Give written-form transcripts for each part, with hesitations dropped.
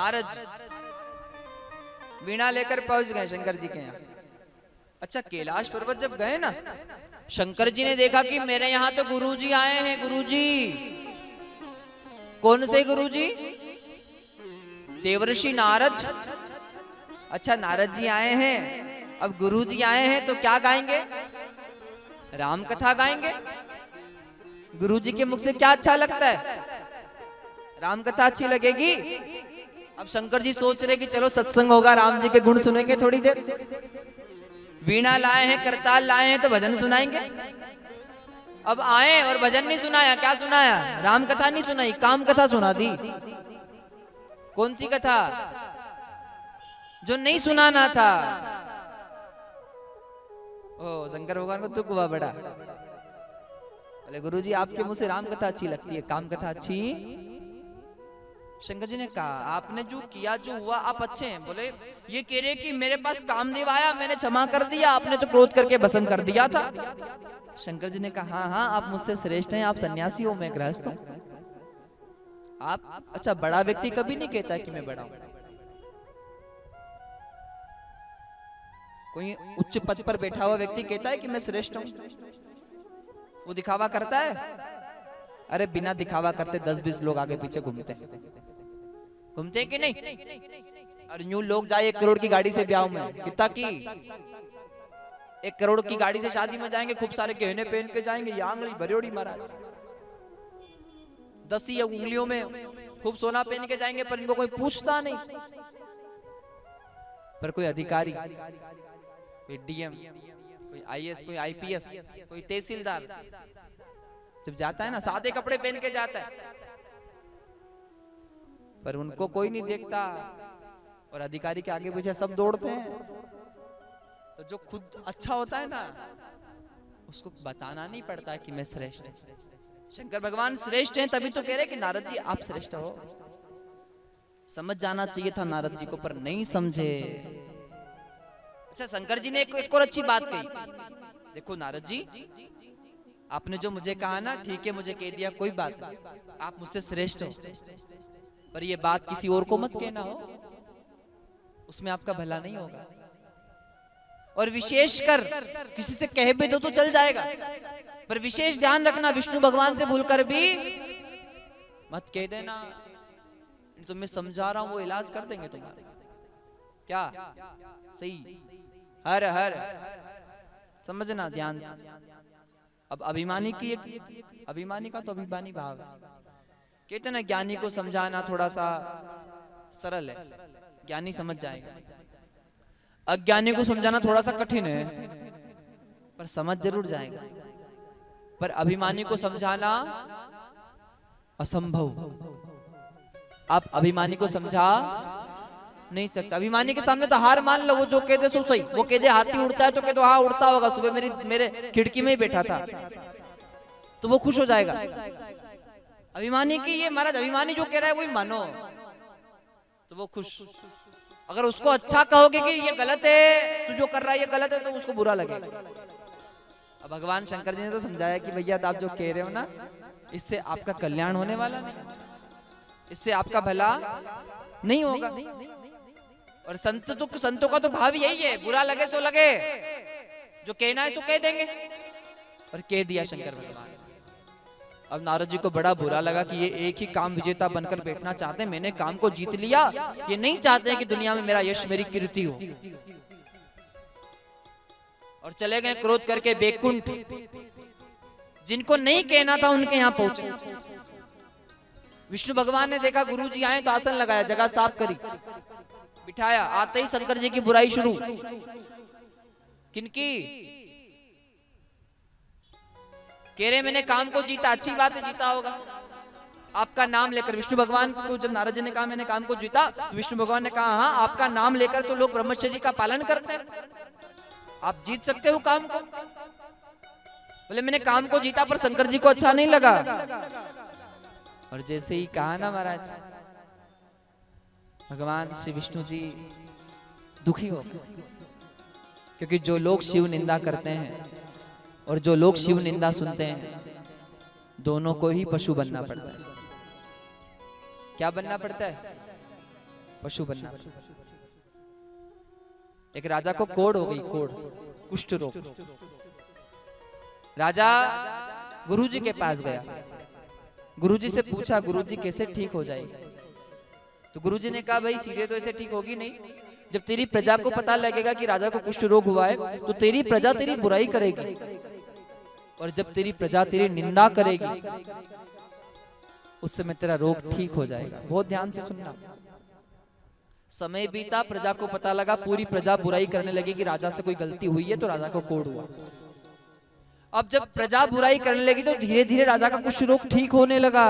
नारद वीणा लेकर पहुंच गए शंकर जी के यहाँ। अच्छा, कैलाश पर्वत जब गए ना, शंकर जी ने देखा कि मेरे यहाँ तो गुरुजी आए हैं। गुरुजी कौन से गुरुजी? देवर्षि नारद। अच्छा, नारद जी आए हैं, अब गुरुजी आए हैं तो क्या गाएंगे? राम कथा गाएंगे। गुरुजी के मुख से क्या अच्छा लगता है? राम कथा अच्छी लगेगी। अब शंकर जी सोच रहे कि चलो सत्संग होगा, राम जी के गुण सुनेंगे थोड़ी देर। वीणा लाए हैं, करताल लाए हैं तो भजन सुनाएंगे। अब आए और भजन नहीं सुनाया, क्या सुनाया? राम कथा नहीं सुनाई, काम कथा सुना दी। कौन सी कथा? जो नहीं सुनाना था। ओ, शंकर भगवान को दुख हुआ बड़ा। बोले गुरुजी आपके मुंह से राम कथा अच्छी लगती है, काम कथा अच्छी। शंकर जी ने कहा आपने जो किया जो हुआ आप अच्छे हैं। बोले ये कह रहे कि मेरे पास कामदेव आया, मैंने क्षमा कर दिया, आपने तो क्रोध करके भस्म कर दिया था। शंकर जी ने कहा हाँ हाँ आप मुझसे श्रेष्ठ हैं, आप सन्यासी हो, मैं गृहस्थ हूं। आप अच्छा, बड़ा व्यक्ति कभी नहीं कहता कि मैं बड़ा हूं। कोई उच्च पद पर बैठा हुआ व्यक्ति कहता है कि मैं श्रेष्ठ हूं? वो दिखावा करता है? अरे बिना दिखावा करते 10-20 लोग आगे पीछे घूमते कि नहीं? और यूं लोग जाए 1 करोड़ की गाड़ी से ब्याह में, कितना की 1 करोड़ की गाड़ी से शादी में जाएंगे, खूब सारे गहने पहन के जाएंगे, ये आंगली भरियोड़ी महाराज 10 ही उंगलियों में खूब सोना पहन के जाएंगे, पर इनको कोई पूछता नहीं। पर कोई अधिकारी, कोई डीएम, कोई आईएएस, कोई आईपीएस, कोई तहसीलदार जब जाता है ना, सादे कपड़े पहन के जाता है, पर उनको कोई नहीं देखता। और अधिकारी के आगे पीछे सब दौड़ते हैं। तो जो खुद अच्छा होता है ना, उसको बताना नहीं पड़ता कि मैं श्रेष्ठ हूं। शंकर भगवान श्रेष्ठ हैं, तभी तो कह रहे कि नारद जी आप श्रेष्ठ हो। समझ जाना चाहिए था नारद जी को, पर नहीं समझे। अच्छा, शंकर जी ने एक और अच्छी बात कही। देखो नारद जी, आपने जो मुझे कहा ना, ठीक है मुझे कह दिया, कोई बात नहीं, आप मुझसे श्रेष्ठ हो, पर ये बात किसी और को मत कहना हो, उसमें आपका भला नहीं होगा। और विशेषकर किसी से कह भी दो तो चल जाएगा, पर विशेष ध्यान रखना विष्णु भगवान से भूलकर भी मत कह देना। तो मैं समझा रहा हूं, वो इलाज कर देंगे तुम्हारे। क्या सही? हर हर समझना ध्यान से। अब अभिमानी की अभिमानी का तो अभिमानी भाव है। कहते ना ज्ञानी को समझाना थोड़ा सा सरल है, ज्ञानी समझ जाएगा। अज्ञानी को समझाना थोड़ा सा कठिन है, पर समझ जरूर जाएगा। पर अभिमानी को समझाना असंभव। आप अभिमानी को समझा नहीं सकता। अभिमानी के सामने तो हार मान लो, वो जो कह दे सो सही। वो कह दे हाथी उड़ता है तो कह दो हाँ उड़ता होगा, सुबह मेरे खिड़की में ही बैठा था, तो वो खुश हो जाएगा। अभिमानी की ये महाराज, अभिमानी जो कह रहा है वही मानो, तो वो खुश। अगर उसको अच्छा कहोगे कि ये गलत है, तू जो कर रहा है ये गलत है, तो उसको बुरा लगेगा। अब भगवान शंकर जी ने तो समझाया कि भैया आप जो कह रहे हो ना, इससे आपका कल्याण होने वाला नहीं, इससे आपका भला नहीं होगा। और संतों का तो भाव यही है, बुरा लगे सो लगे, जो कहना है सो कह देंगे। और कह दिया शंकर भगवान। अब नारद जी को बड़ा बुरा लगा कि ये एक ही काम विजेता बनकर बैठना चाहते हैं, मैंने काम को जीत लिया, ये नहीं चाहते हैं कि दुनिया में मेरा यश मेरी कीर्ति हो। और चले गए क्रोध करके बैकुंठ। जिनको नहीं कहना था उनके यहाँ पहुंचे। विष्णु भगवान ने देखा गुरुजी आए तो आसन लगाया, जगह साफ करी, बिठाया। आते ही शंकर जी की बुराई शुरू। किनकी? कह रहे मैंने काम को जीता, अच्छी बात है, जीता होगा आपका नाम लेकर। विष्णु भगवान को जब नारद जी ने कहा मैंने काम को जीता, तो विष्णु भगवान ने कहा हाँ आपका नाम लेकर तो लोग ब्रह्मचर्य का पालन करते हैं, आप जीत सकते हो काम को। बोले मैंने काम को जीता, पर शंकर जी को अच्छा नहीं लगा। और जैसे ही कहा ना महाराज, भगवान श्री विष्णु जी दुखी हो, क्योंकि जो लोग शिव निंदा करते हैं और जो लोग शिव निंदा सुनते हैं, दोनों को ही पशु बनना पड़ता है। क्या बनना पड़ता है? पशु बनना। एक राजा को कोढ़ हो गई, कोढ़, कुष्ठ रोग। राजा गुरुजी के पास गया, गुरुजी से पूछा, गुरुजी कैसे ठीक हो जाएगी? तो गुरुजी ने कहा, भाई सीधे तो ऐसे ठीक होगी नहीं, जब तेरी प्रजा को पता लगेगा कि राजा को कुष्ठ रोग हुआ है तो तेरी प्रजा तेरी बुराई करेगी, और जब तेरी प्रजा तेरी निंदा करेगी उस समय तेरा रोग ठीक हो जाएगा। बहुत ध्यान से सुनना। समय बीता, प्रजा को पता लगा, पूरी प्रजा बुराई करने लगी कि राजा से कोई गलती हुई है, तो राजा को कोढ़ हुआ। अब जब प्रजा बुराई करने लगी तो धीरे धीरे राजा का कुष्ठ रोग ठीक होने लगा।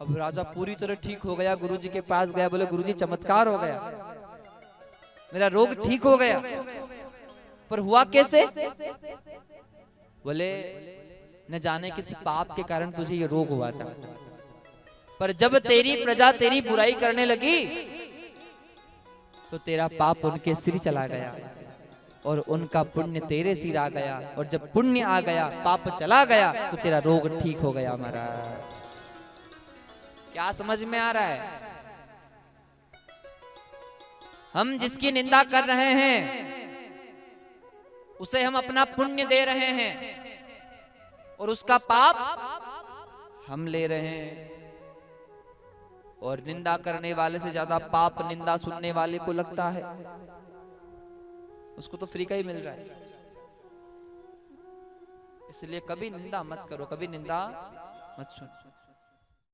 अब राजा पूरी तरह ठीक हो गया, गुरुजी के पास गया, बोले गुरुजी चमत्कार हो गया, मेरा रोग ठीक हो गया। पर हुआ कैसे? बोले न जाने किसी पाप के कारण तुझे ये रोग हुआ था, पर जब तेरी प्रजा तेरी बुराई करने लगी तो तेरा पाप उनके सिर चला गया और उनका पुण्य तेरे सिर आ गया, और जब पुण्य आ गया पाप चला गया तो तेरा रोग ठीक हो गया। महाराज क्या समझ में आ रहा है? हम जिसकी निंदा कर रहे हैं उसे हम अपना पुण्य दे रहे हैं और उसका पाप हम ले रहे हैं। और निंदा करने वाले से ज्यादा पाप निंदा सुनने वाले को लगता है, उसको तो फ्री का ही मिल रहा है। इसलिए कभी निंदा मत करो, कभी निंदा मत सुनो।